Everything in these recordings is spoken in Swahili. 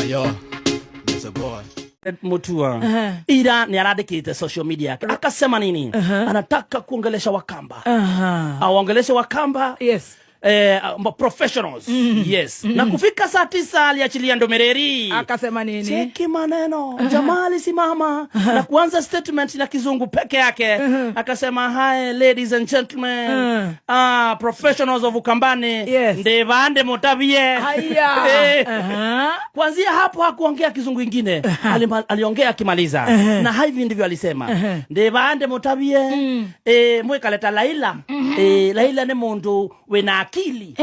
Yo, there's a boy. Mutua ira ni aradikite social media akasema nini? Anataka kuongelesha Wakamba. Aongeleshe Wakamba. Yes. Professionals. Yes. Na kufika saa 9 aliachilia Ndomereri. Akasema nini? Cheki maneno. Jamali simama na kuanza statement na kizungu peke yake. Akasema hi ladies and gentlemen. Professionals of Ukambani. Yes. Ndebande motabie. Haya. Kuanzia hapo hakuongea kizungu kingine. Aliongea akimaliza. Na hivi ndivyo alisema. Ndebande motabie. Mwekaleta Laila. Laila ni mundu wena akili.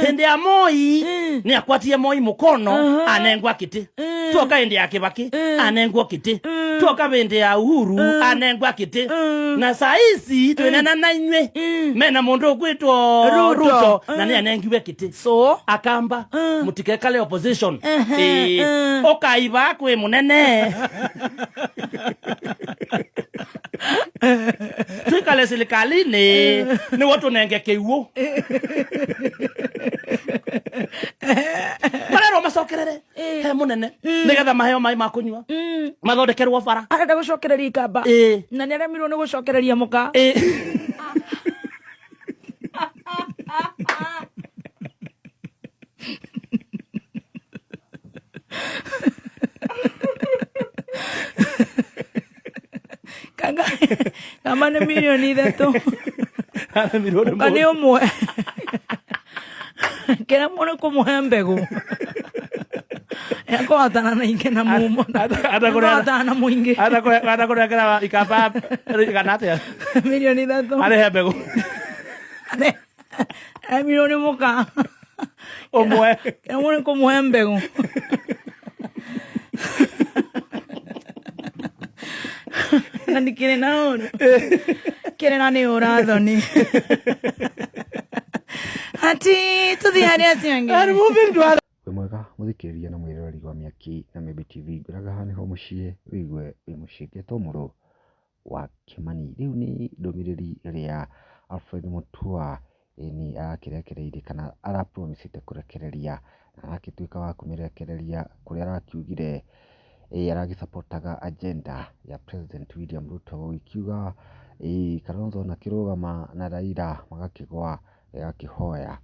Hende ya Moi ni akwatie Moi mukono anengwa kiti. Tuoka ende ya Kibaki anengwa kiti. Tuoka bende ya Uhuru anengwa kiti. Na saisi tuenana na inywe mena mundu kwitwo Ruto na ni anengiwe kiti. So Akamba mutikekale opposition. Okaiba kwe munene. Tuikale serikali ni watu nenge keiwo. Marero macokerere he munene nigetha maheo mai makunywa mathondekerwo bara arenda gucokereria Ikamba na ni aremirwo ni gucokereria muka kama ni milioni 3 kani umwe kera mwana kumuhe mbegu yako atana na inge na mumo atana na mwingi atakora kera Ikamba ganate milioni 3 ale mbegu ale milioni muka umwe kera mwana kumuhe mbegu na nikire naona kire nani urathoni ati tuthihari asiange we mwega muthikiriria na mwirori wa Miaki na Mebe TV ngiraga haniho mucie wigue wi mucinge tomuro wa Kimani. Riu ni ndomiriri ria Alfred Mutua ni akirekereire kana arapromisite kurekereria na akituika wa kumirekereria kuria arakiugire aragisupportaga agenda ya President William Ruto ikiuga Kalonzo na kirugama na Raila magakigwa gakihoya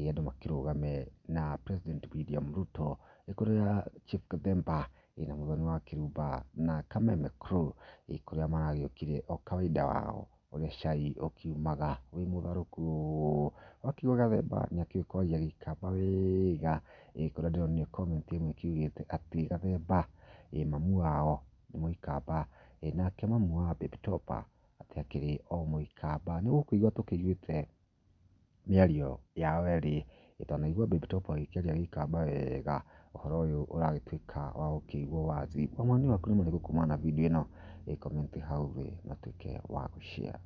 andu makirugame na President William Ruto ikuria Chief Kademba na muthoni wa Kirumba na Kameme Crew ikuria maragiokire o kawaida wao uria cai ukiumaga wi mutharuku wakiuga Gathemba ni akiukoria Ikamba wega ikuria ndionire comment imwe kiugite ati Gathemba mamu wao ni Muikamba nake mamu wa Baby Topa ati akiri o Muikamba. Ni gukuigwa tukiguite miario yao eri itanaigwa Baby Topa ikiria Ikamba wega uhoro uyu uragituika wa gukiigwo wazi. Wamani waku ni muriku kumana video ino comment hau we na tuike wa gushare.